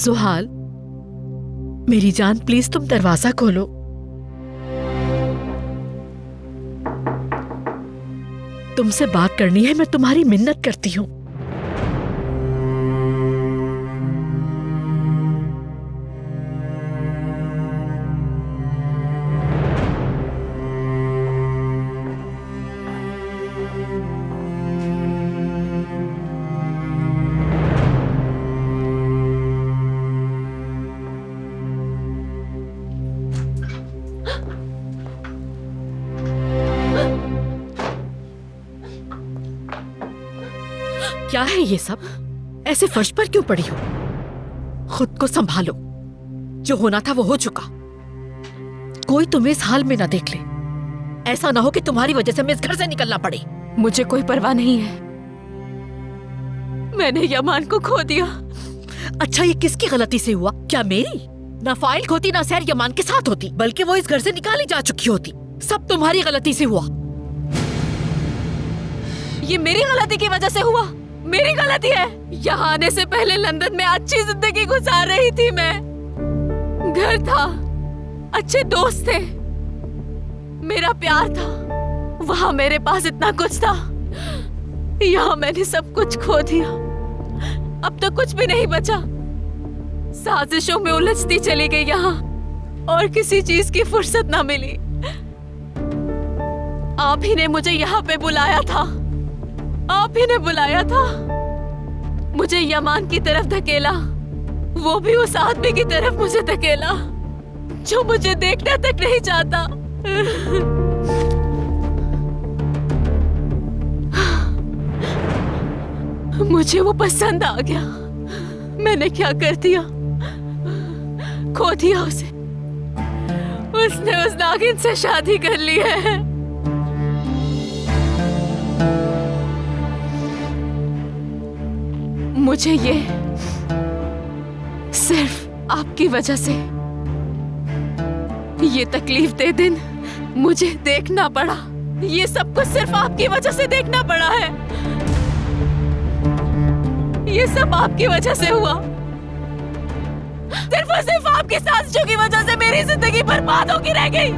सुहाल, मेरी जान प्लीज तुम दरवाजा खोलो। तुमसे बात करनी है, मैं तुम्हारी मिन्नत करती हूँ। क्या है ये सब? ऐसे फर्श पर क्यों पड़ी हो? खुद को संभालो। जो होना था वो हो चुका। कोई तुम्हें इस हाल में ना देख ले। ऐसा ना हो कि तुम्हारी वजह से मैं इस घर से निकलना पड़े। मुझे कोई परवाह नहीं है। मैंने यमान को खो दिया। अच्छा, ये किसकी गलती से हुआ? क्या मेरी? ना फाइल खोती ना सैर यमान के साथ होती, बल्कि वो इस घर से निकाली जा चुकी होती। सब तुम्हारी गलती से हुआ। ये मेरी गलती की वजह से हुआ। मेरी गलती है। यहाँ आने से पहले लंदन में अच्छी जिंदगी गुजार रही थी मैं। घर था, अच्छे दोस्त थे, मेरा प्यार था। वहाँ मेरे पास इतना कुछ था। यहाँ मैंने सब कुछ खो दिया। अब तो कुछ भी नहीं बचा। साजिशों में उलझती चली गई यहाँ, और किसी चीज की फुर्सत ना मिली। आप ही ने मुझे यहाँ पे बुलाया था। आप ही ने बुलाया था। मुझे यमान की तरफ धकेला, वो भी उस आदमी की तरफ मुझे धकेला जो मुझे देखना तक नहीं चाहता। मुझे वो पसंद आ गया। मैंने क्या कर दिया? खो दिया उसे। उसने उस नागिन से शादी कर ली है। मुझे ये सिर्फ आपकी वजह से, ये तकलीफ दे दिन मुझे देखना पड़ा। ये सब कुछ सिर्फ आपकी वजह से देखना पड़ा है। ये सब आपकी वजह से हुआ। सिर्फ और सिर्फ आपकी साजिशों की वजह से मेरी जिंदगी बर्बाद होकर रह गई।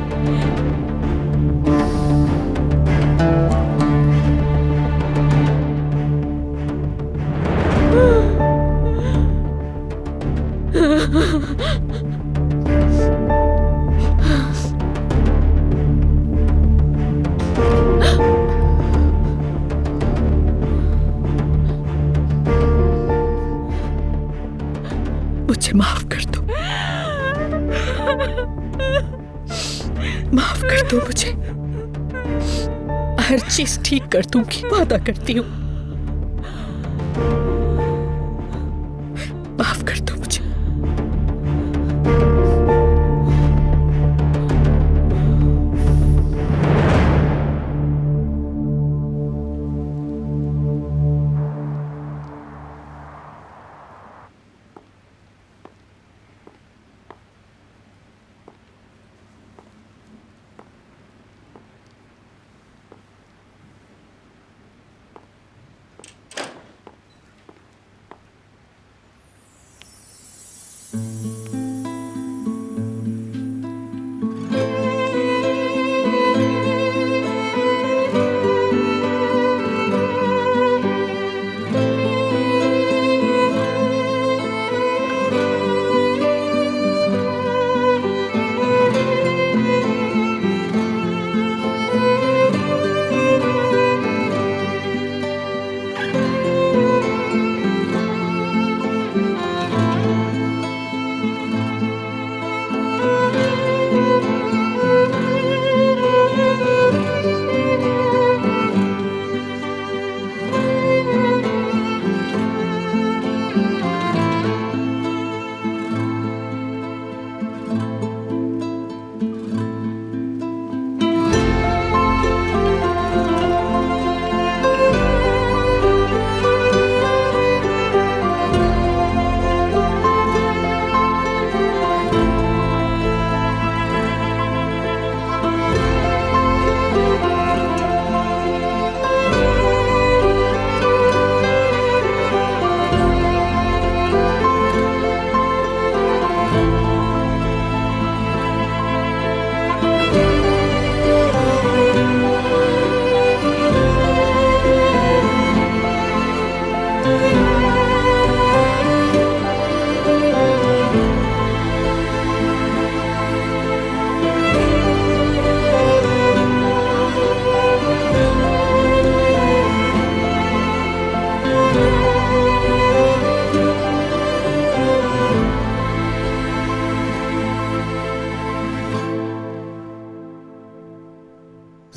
मुझे माफ कर दो। माफ कर दो मुझे। हर चीज ठीक कर दूंगी, वादा करती हूँ। माफ कर दो मुझे।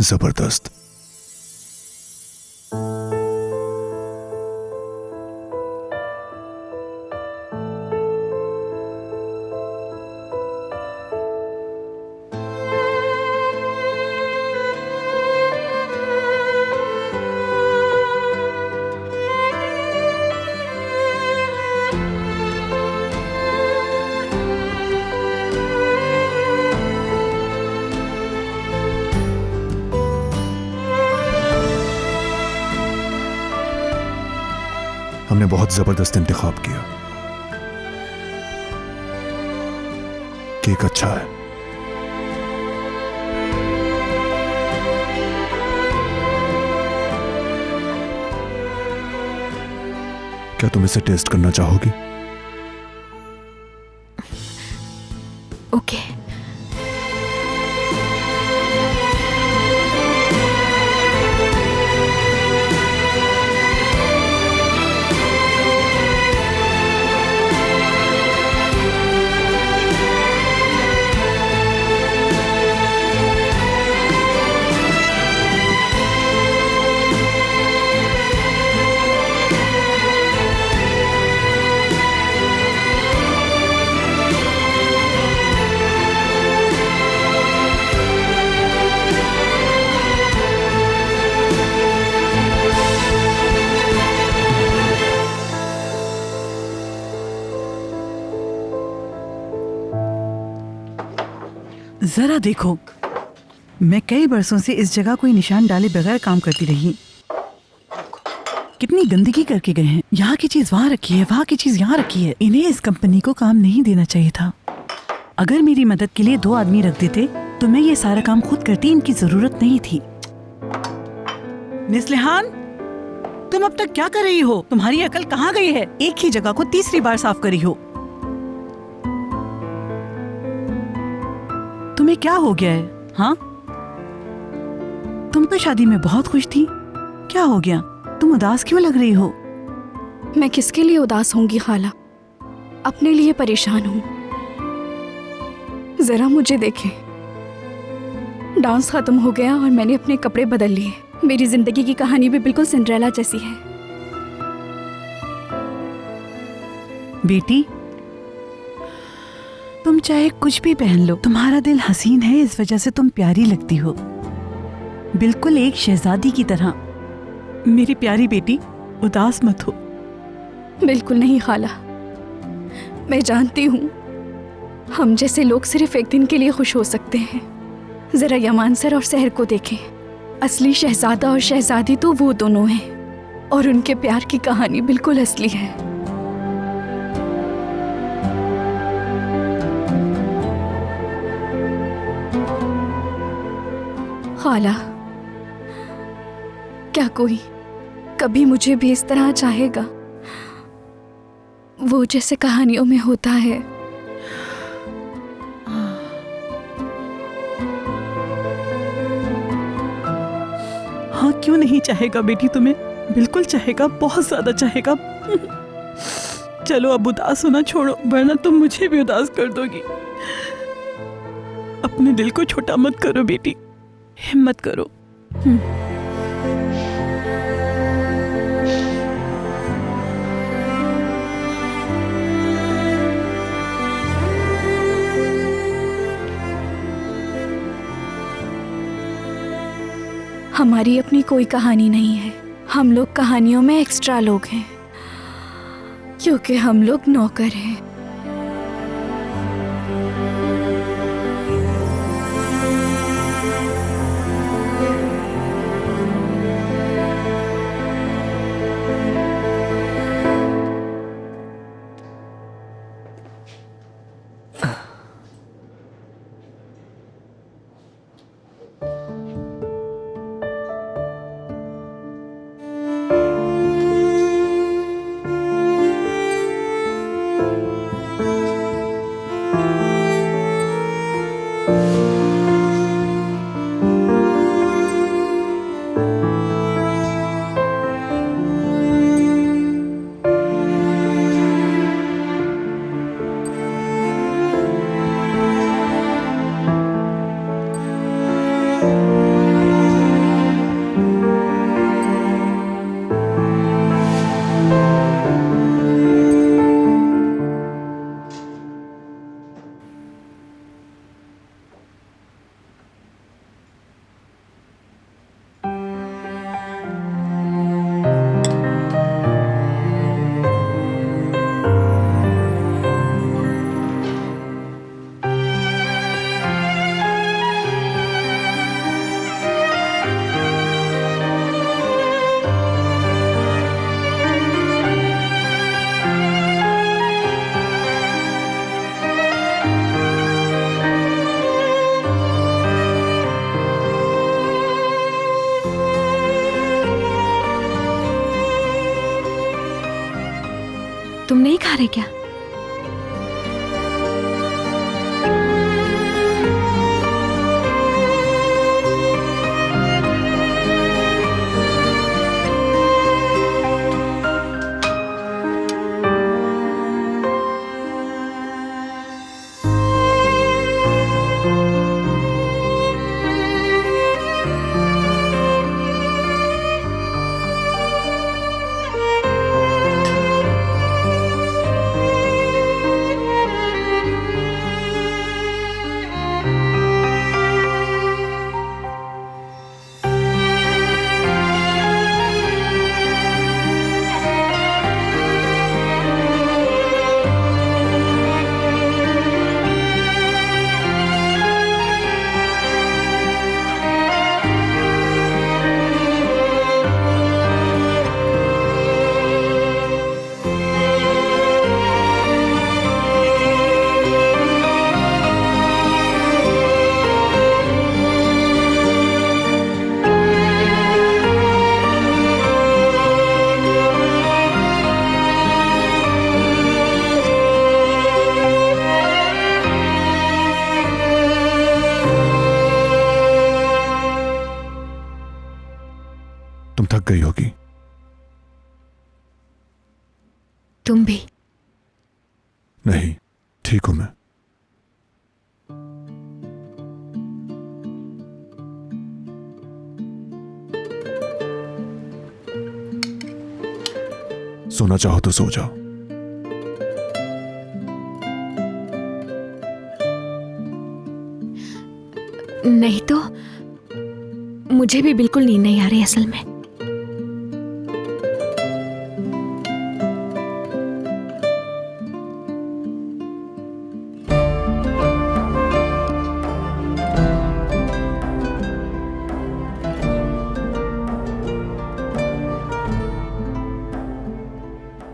जबरदस्त। हमने बहुत जबरदस्त इंतखाब किया। केक अच्छा है। क्या तुम इसे टेस्ट करना चाहोगी? ओके। जरा देखो, मैं कई बरसों से इस जगह कोई निशान डाले बगैर काम करती रही। कितनी गंदगी करके गए हैं। यहाँ की चीज वहाँ रखी है, वहाँ की चीज यहाँ रखी है। इन्हें इस कंपनी को काम नहीं देना चाहिए था। अगर मेरी मदद के लिए 2 आदमी रख देते तो मैं ये सारा काम खुद करती। इनकी जरूरत नहीं थी। निस्लिहान, तुम अब तक क्या कर रही हो? तुम्हारी अकल कहाँ गई है? एक ही जगह को 3री बार साफ करी हो। तुम्हें क्या हो गया है? हाँ, तुम तो शादी में बहुत खुश थी। क्या हो गया? तुम उदास क्यों लग रही हो? मैं किसके लिए उदास होंगी खाला? अपने लिए परेशान हूँ। जरा मुझे देखें। डांस खत्म हो गया और मैंने अपने कपड़े बदल लिए। मेरी जिंदगी की कहानी भी बिल्कुल सिंड्रेला जैसी है। बेटी, तुम चाहे कुछ भी पहन लो, तुम्हारा दिल हसीन है, इस वजह से तुम प्यारी लगती हो, बिल्कुल एक शहजादी की तरह। मेरी प्यारी बेटी, उदास मत हो। बिल्कुल नहीं खाला। मैं जानती हूँ हम जैसे लोग सिर्फ एक दिन के लिए खुश हो सकते हैं। जरा यमान सर और सहर को देखें। असली शहजादा और शहजादी तो वो दोनों हैं और उनके प्यार की कहानी बिल्कुल असली है। खाला, क्या कोई कभी मुझे भी इस तरह चाहेगा, वो जैसे कहानियों में होता है? हाँ, क्यों नहीं चाहेगा बेटी? तुम्हें बिल्कुल चाहेगा, बहुत ज्यादा चाहेगा। चलो अब उदास होना छोड़ो, वरना तुम मुझे भी उदास कर दोगी। अपने दिल को छोटा मत करो बेटी, हिम्मत करो। हमारी अपनी कोई कहानी नहीं है। हम लोग कहानियों में एक्स्ट्रा लोग हैं, क्योंकि हम लोग नौकर हैं। नहीं खा रहे क्या? तुम थक गई होगी। तुम भी। नहीं, ठीक हूं मैं। सोना चाहो तो सो जाओ। नहीं तो मुझे भी बिल्कुल नींद नहीं आ रही असल में।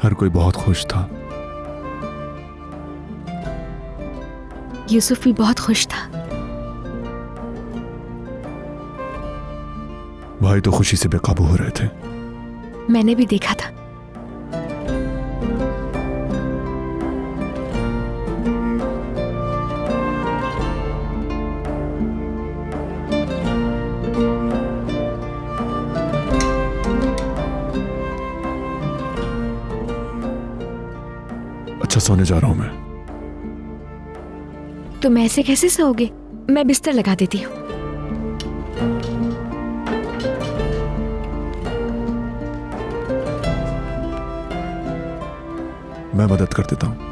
हर कोई बहुत खुश था। यूसुफ भी बहुत खुश था। भाई तो खुशी से बेकाबू हो रहे थे। मैंने भी देखा था। अच्छा, सोने जा रहा हूं मैं। तुम ऐसे कैसे सोओगे? मैं बिस्तर लगा देती हूँ। मैं मदद कर देता हूं।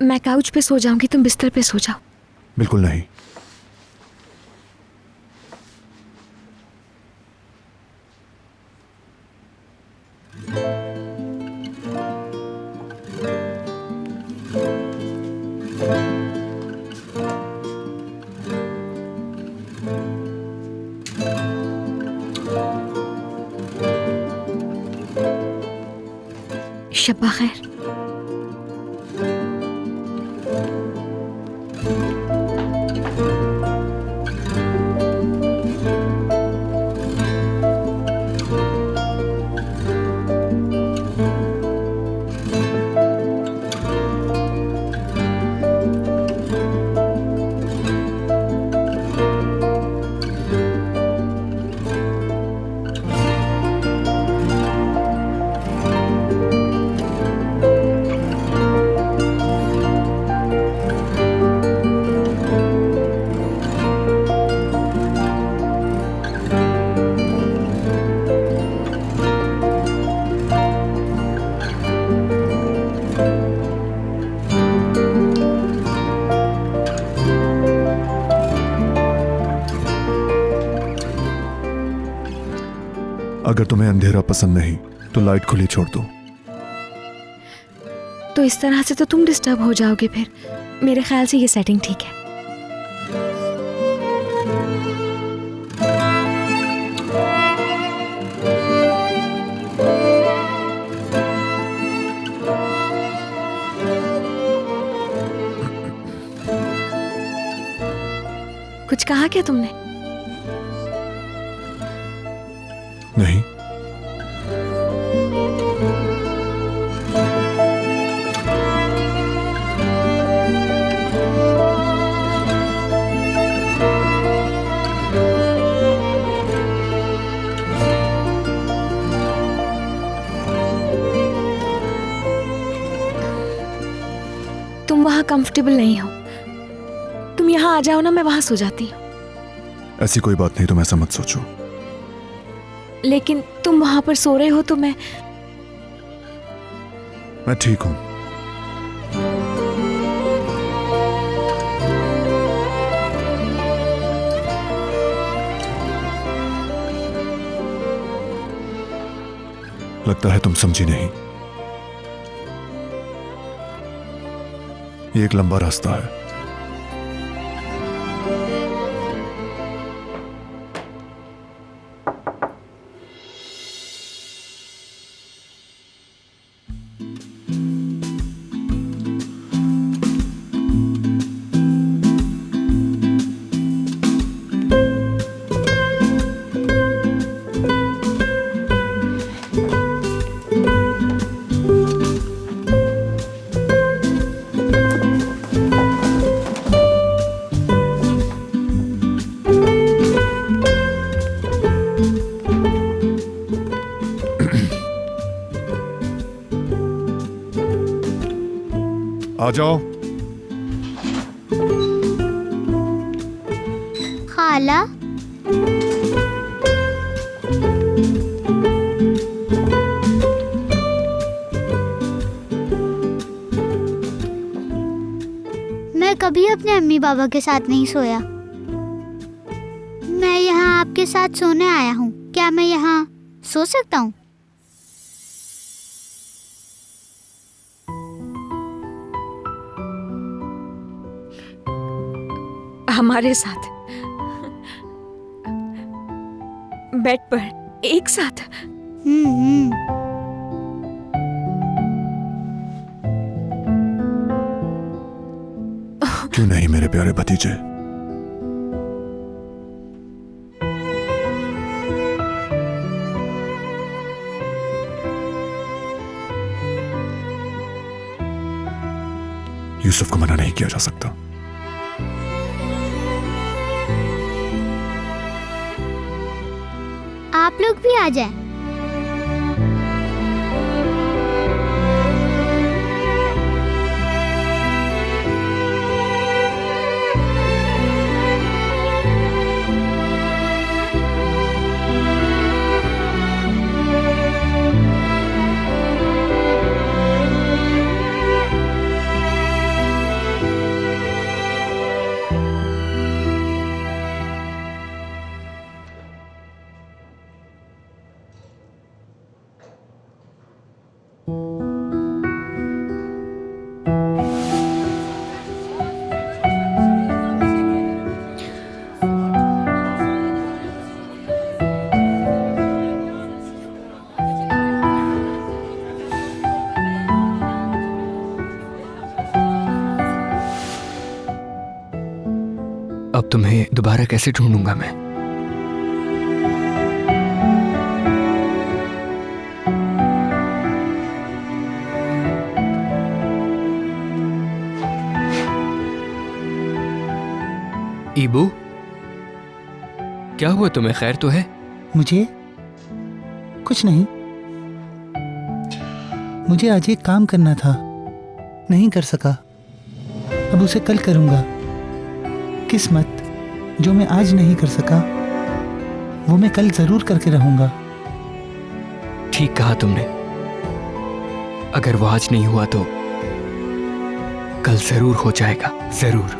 मैं काउच पे सो जाऊंगी, तुम बिस्तर पे सो जाओ। बिल्कुल नहीं। शब्बा खैर। अगर तुम्हें अंधेरा पसंद नहीं तो लाइट खुली छोड़ दो। तो इस तरह से तो तुम डिस्टर्ब हो जाओगे फिर। मेरे ख्याल से ये सेटिंग ठीक है। कुछ कहा क्या तुमने? नहीं। तुम वहां कंफर्टेबल नहीं हो। तुम यहाँ आ जाओ ना, मैं वहां सो जाती हूँ। ऐसी कोई बात नहीं, तुम ऐसा मत सोचो। लेकिन तुम वहां पर सो रहे हो तो मैं ठीक हूं। लगता है तुम समझी नहीं। ये एक लंबा रास्ता है। आ जाओ। खाला, मैं कभी अपने अम्मी पापा के साथ नहीं सोया। मैं यहाँ आपके साथ सोने आया हूँ। क्या मैं यहाँ सो सकता हूँ? हमारे साथ बेड पर एक साथ? क्यों नहीं मेरे प्यारे भतीजे? यूसुफ को मना नहीं किया जा सकता। आप लोग भी आ जाएं। ये दोबारा कैसे ढूंढूंगा मैं? ईबू, क्या हुआ तुम्हें? खैर तो है? मुझे कुछ नहीं। मुझे आज एक काम करना था, नहीं कर सका। अब उसे कल करूंगा। किस्मत, जो मैं आज नहीं कर सका वो मैं कल जरूर करके रहूंगा। ठीक कहा तुमने। अगर वो आज नहीं हुआ तो कल जरूर हो जाएगा, जरूर।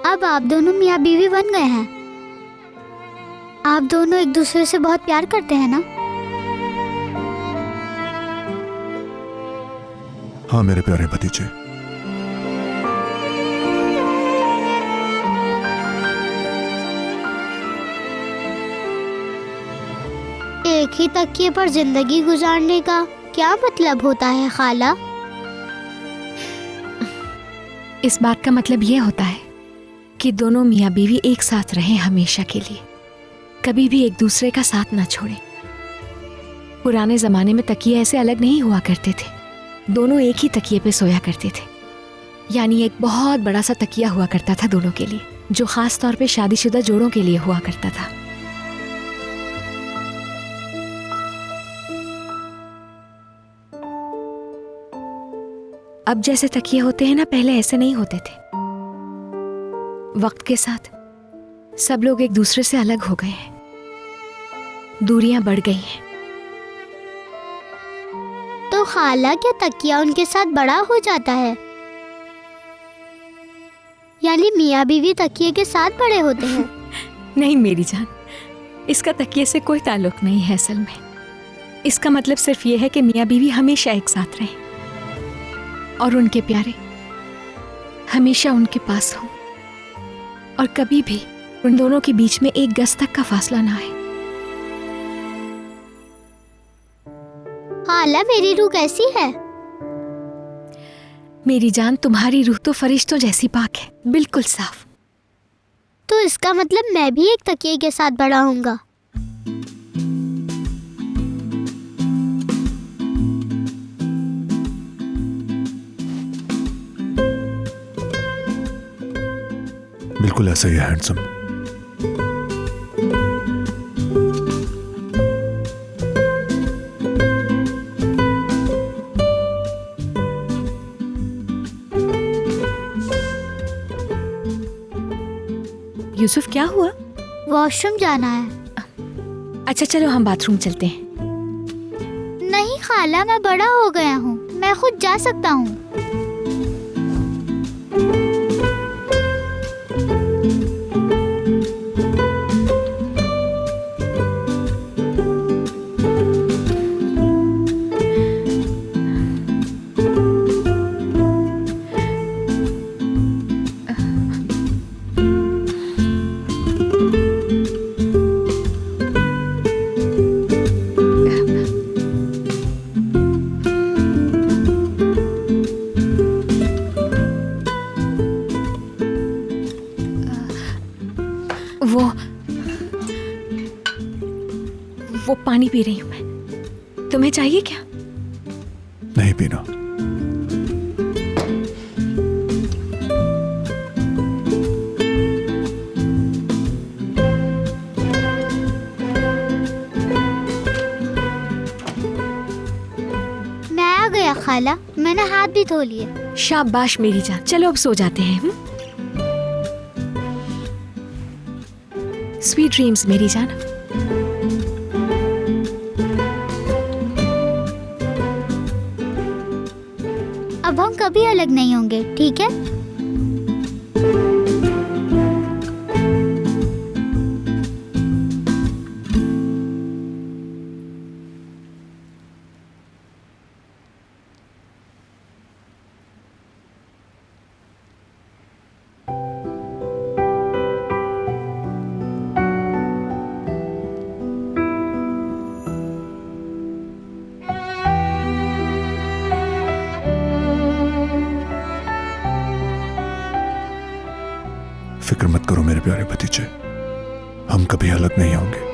अब आप दोनों मियाँ बीवी बन गए हैं। आप दोनों एक दूसरे से बहुत प्यार करते हैं ना? हाँ मेरे प्यारे भतीजे। एक ही तकिए पर जिंदगी गुजारने का क्या मतलब होता है खाला? इस बात का मतलब ये होता है कि दोनों मियाँ बीवी एक साथ रहें हमेशा के लिए, कभी भी एक दूसरे का साथ ना छोड़ें। पुराने जमाने में तकिए ऐसे अलग नहीं हुआ करते थे, दोनों एक ही तकिए पे सोया करते थे। यानी एक बहुत बड़ा सा तकिया हुआ करता था दोनों के लिए, जो खास तौर पे शादीशुदा जोड़ों के लिए हुआ करता था। अब जैसे तकिए होते हैं ना, पहले ऐसे नहीं होते थे। वक्त के साथ सब लोग एक दूसरे से अलग हो गए हैं, दूरियां बढ़ गई हैं। तो खाला, क्या तकिया उनके साथ बड़ा हो जाता है? यानी मियाँ बीवी तकिए के साथ बड़े होते हैं? नहीं मेरी जान, इसका तकिए से कोई ताल्लुक नहीं है। असल में इसका मतलब सिर्फ ये है कि मियाँ बीवी हमेशा एक साथ रहें और उनके प्यारे हमेशा उनके पास हों, और कभी भी उन दोनों के बीच में एक गज तक का फासला ना आए। खाला, मेरी रूह कैसी है? मेरी जान, तुम्हारी रूह तो फरिश्तों जैसी पाक है, बिल्कुल साफ। तो इसका मतलब मैं भी एक तकिए के साथ बड़ा होऊंगा। बिल्कुल ऐसा ही है हैंडसम। यूसुफ, क्या हुआ? वॉशरूम जाना है। अच्छा चलो हम बाथरूम चलते हैं। नहीं खाला, मैं बड़ा हो गया हूँ, मैं खुद जा सकता हूँ। वो पानी पी रही हूँ मैं। तुम्हें चाहिए क्या? नहीं पीना। मैं आ गया खाला, मैंने हाथ भी धो लिए। शाबाश मेरी जान, चलो अब सो जाते हैं। स्वीट ड्रीम्स मेरी जान। अब हम कभी अलग नहीं होंगे, ठीक है? फिक्र मत करो मेरे प्यारे भतीजे, हम कभी अलग नहीं होंगे।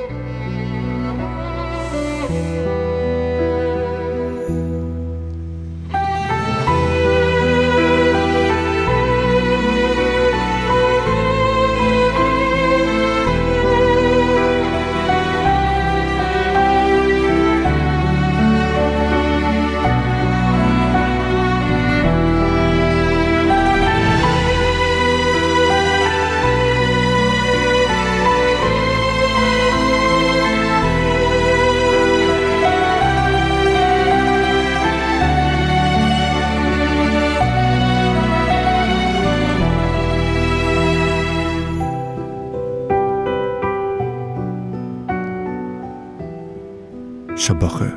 शब्बा खैर।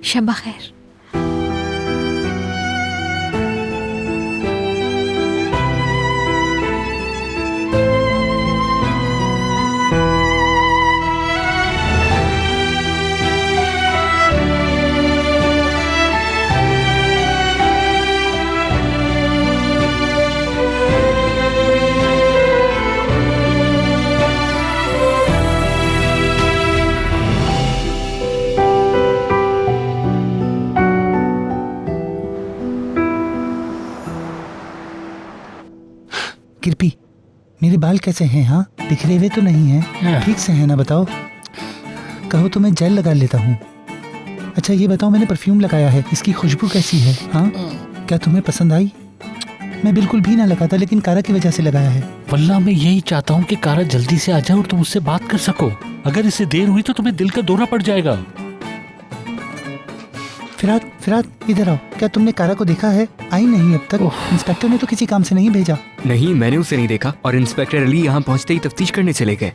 शब्बा खैर। कृपी, मेरे बाल कैसे हैं? हाँ, बिखरे हुए तो नहीं हैं? ठीक से हैं ना? बताओ। कहो तो मैं जेल लगा लेता हूँ। अच्छा ये बताओ, मैंने परफ्यूम लगाया है, इसकी खुशबू कैसी है? हाँ, क्या तुम्हें पसंद आई? मैं बिल्कुल भी ना लगाता, लेकिन कारा की वजह से लगाया है। वल्लाह मैं यही चाहता हूँ कि कारा जल्दी से आ जाए और तुम उससे बात कर सको। अगर इससे देर हुई तो तुम्हें दिल का दौरा पड़ जाएगा। फिराद इधर आओ। क्या तुमने कारा को देखा है? आई नहीं अब तक। इंस्पेक्टर ने तो किसी काम से नहीं भेजा। नहीं, मैंने उसे नहीं देखा और इंस्पेक्टर अली यहाँ पहुँचते ही तफ्तीश करने चले गए।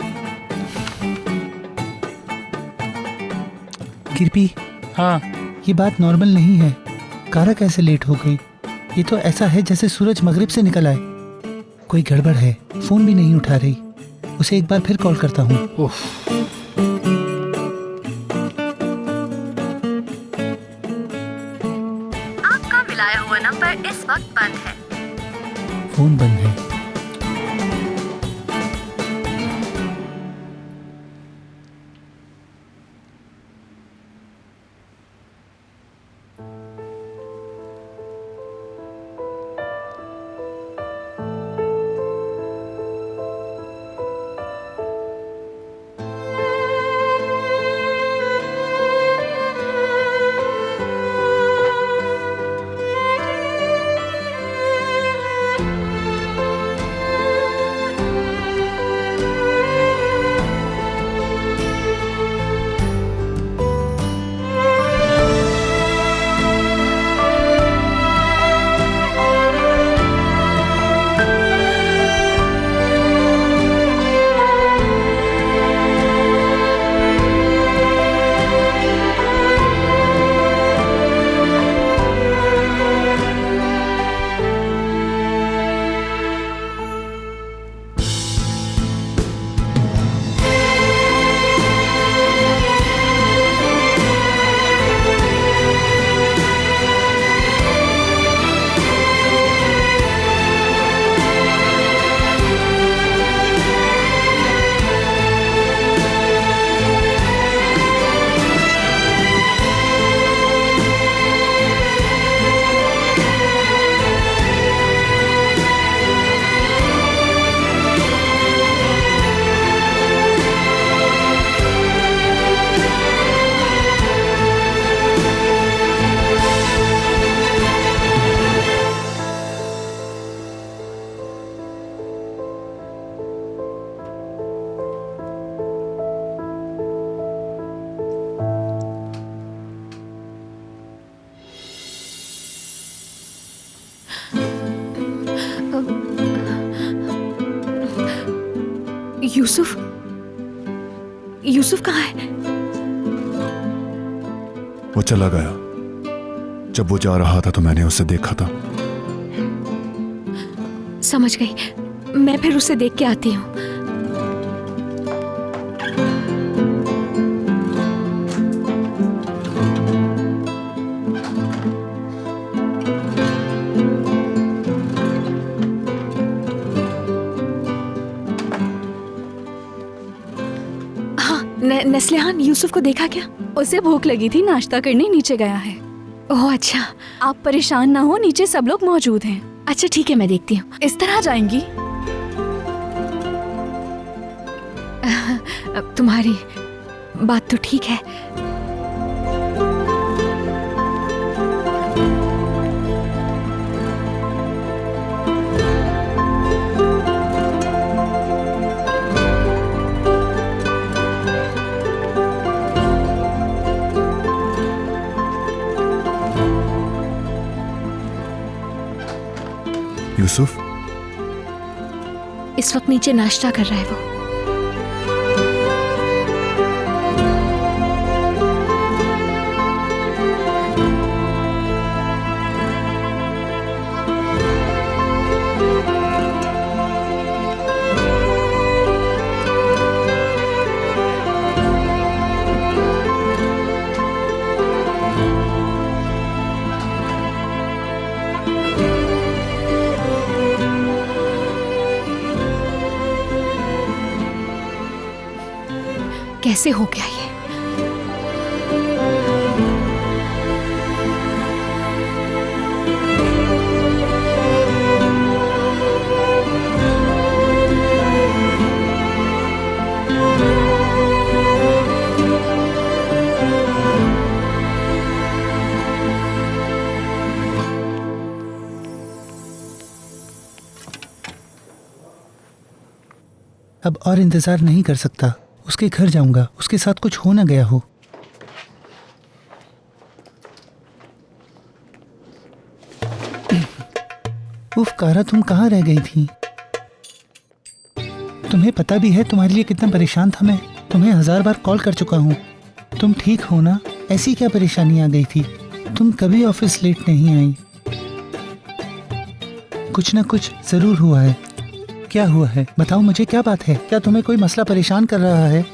कृपी, हाँ, ये बात नॉर्मल नहीं है। कारा कैसे लेट हो गई? ये तो ऐसा है जैसे सूरज मगरिब से निकल आए। कोई गड़बड़ है। फोन भी नहीं उठा रही। उसे एक बार फिर कॉल करता हूँ। आपका मिलाया हुआ नंबर इस वक्त बंद है। फोन बंद है। यूसुफ, यूसुफ कहाँ है? वो चला गया। जब वो जा रहा था तो मैंने उसे देखा था। समझ गई, मैं फिर उसे देख के आती हूँ। नस्लिहान, यूसुफ को देखा क्या? उसे भूख लगी थी, नाश्ता करने नीचे गया है। ओह अच्छा। आप परेशान ना हो, नीचे सब लोग मौजूद हैं। अच्छा ठीक है, मैं देखती हूँ। इस तरह जाएंगी? तुम्हारी बात तो ठीक है। यूसुफ, इस वक्त नीचे नाश्ता कर रहा है वो। कैसे हो गया ये? अब और इंतजार नहीं कर सकता। उसके घर जाऊंगा, उसके साथ कुछ हो ना गया हो। उफ कारा, तुम कहाँ रह गई थी? तुम्हें पता भी है तुम्हारे लिए कितना परेशान था मैं। तुम्हें 1000 बार कॉल कर चुका हूँ। तुम ठीक हो ना? ऐसी क्या परेशानी आ गई थी? तुम कभी ऑफिस लेट नहीं आई। कुछ ना कुछ जरूर हुआ है। क्या हुआ है? बताओ मुझे, क्या बात है? क्या तुम्हें कोई मसला परेशान कर रहा है?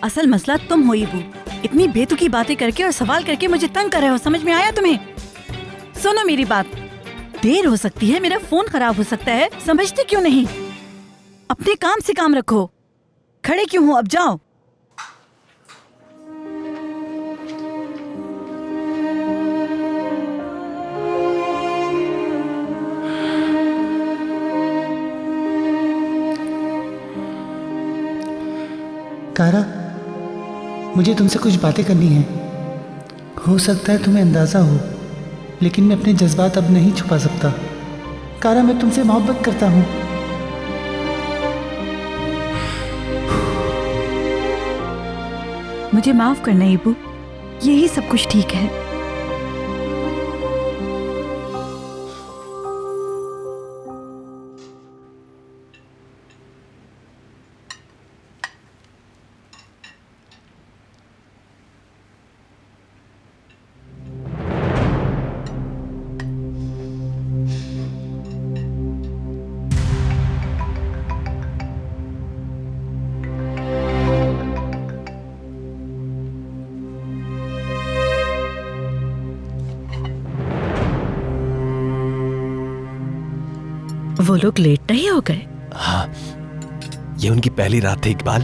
असल मसला तुम हो इबू। इतनी बेतुकी बातें करके और सवाल करके मुझे तंग कर रहे हो। समझ में आया तुम्हें? सुनो मेरी बात। देर हो सकती है, मेरा फोन खराब हो सकता है। समझते क्यों नहीं? अपने काम से काम रखो। खड़े क्यों हो? अब जाओ। कारा, मुझे तुमसे कुछ बातें करनी है। हो सकता है तुम्हें अंदाजा हो, लेकिन मैं अपने जज्बात अब नहीं छुपा सकता। कारा, मैं तुमसे मोहब्बत करता हूँ। मुझे माफ करना इबू, यही सब कुछ ठीक है। वो लोग लेट नहीं हो गए? हाँ, ये उनकी पहली रात थी इकबाल।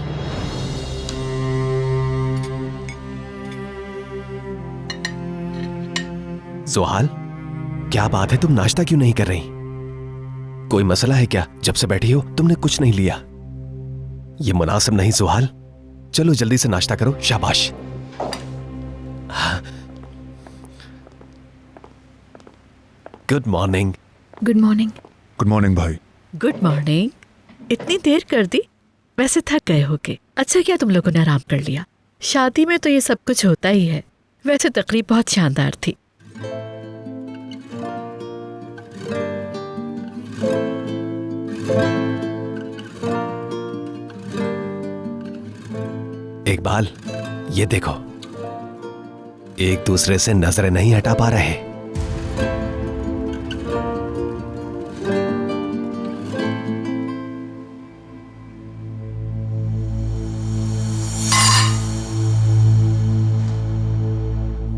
जोहाल, क्या बात है, तुम नाश्ता क्यों नहीं कर रही? कोई मसला है क्या? जब से बैठी हो तुमने कुछ नहीं लिया। ये मुनासिब नहीं जोहाल। चलो जल्दी से नाश्ता करो। शाबाश। Good morning. Good morning. Good morning भाई। Good morning. इतनी देर कर दी? वैसे थक गए होगे। अच्छा किया तुम लोगों ने आराम कर लिया। शादी में तो ये सब कुछ होता ही है। वैसे तकरीब बहुत शानदार थी। इकबाल, ये देखो, एक दूसरे से नजरें नहीं हटा पा रहे।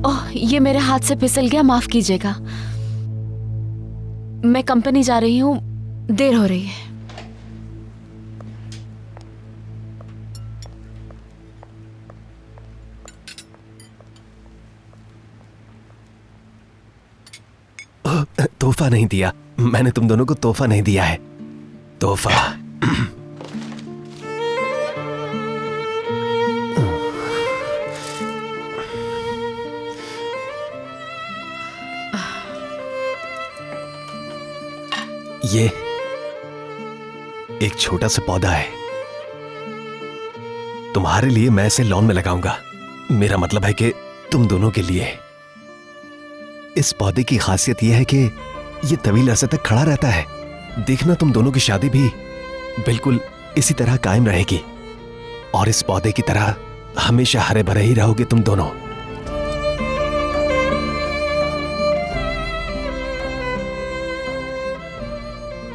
ओह, ये मेरे हाथ से फिसल गया, माफ कीजिएगा। मैं कंपनी जा रही हूँ, देर हो रही है। तोहफा नहीं दिया। मैंने तुम दोनों को तोहफा नहीं दिया है। तोहफा ये एक छोटा सा पौधा है। तुम्हारे लिए मैं इसे लॉन में लगाऊंगा। मेरा मतलब है कि तुम दोनों के लिए। इस पौधे की खासियत यह है कि ये तवील अरसे तक खड़ा रहता है। देखना तुम दोनों की शादी भी बिल्कुल इसी तरह कायम रहेगी और इस पौधे की तरह हमेशा हरे भरे ही रहोगे तुम दोनों।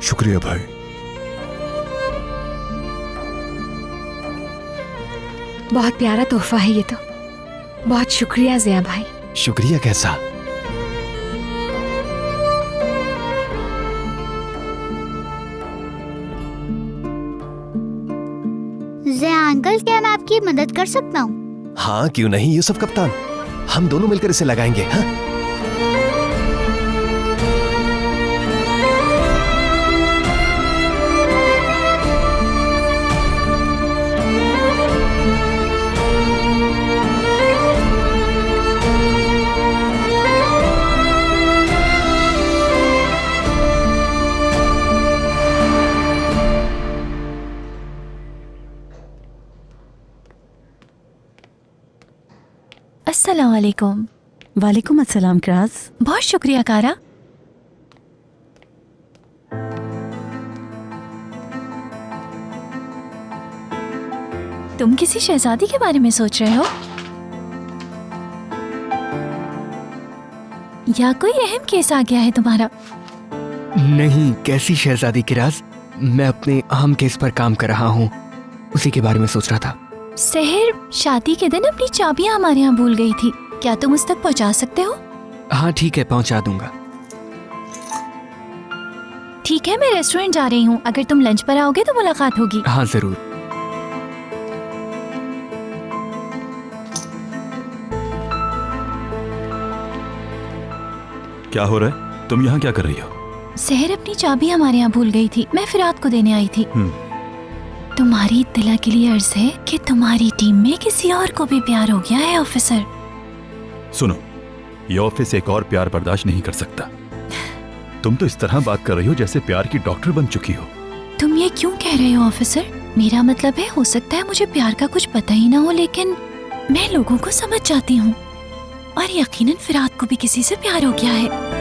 शुक्रिया भाई। बहुत प्यारा तोहफा है ये तो। बहुत शुक्रिया ज़िया भाई। शुक्रिया कैसा? ज़िया अंकल, क्या मैं आपकी मदद कर सकता हूँ? हाँ क्यों नहीं यूसुफ कप्तान, हम दोनों मिलकर इसे लगाएंगे। हाँ अस्सलाम वालेकुम। वालेकुम अस्सलाम क्राज। बहुत शुक्रिया कारा। तुम किसी शहजादी के बारे में सोच रहे हो या कोई अहम केस आ गया है तुम्हारा? नहीं, कैसी शहजादी किराज? मैं अपने अहम केस पर काम कर रहा हूँ, उसी के बारे में सोच रहा था। सहर शादी के दिन अपनी चाबियां हमारे यहाँ भूल गई थी, क्या तुम उस तक पहुँचा सकते हो? हाँ ठीक है, पहुँचा दूंगा। ठीक है, मैं रेस्टोरेंट जा रही हूँ, अगर तुम लंच पर आओगे तो मुलाकात होगी। हाँ जरूर। क्या हो रहा है? तुम यहाँ क्या कर रही हो? सहर अपनी चाबी हमारे यहाँ भूल गई थी, मैं फिरात को देने आई थी। तुम्हारी इत्तला के लिए अर्ज है कि तुम्हारी टीम में किसी और को भी प्यार हो गया है ऑफिसर। सुनो, ये ऑफिस एक और प्यार बर्दाश्त नहीं कर सकता। तुम तो इस तरह बात कर रही हो जैसे प्यार की डॉक्टर बन चुकी हो। तुम ये क्यों कह रहे हो ऑफिसर? मेरा मतलब है, हो सकता है मुझे प्यार का कुछ पता ही ना हो, लेकिन मैं लोगों को समझ जाती हूँ और यकीनन फिरात को भी किसी से प्यार हो गया है।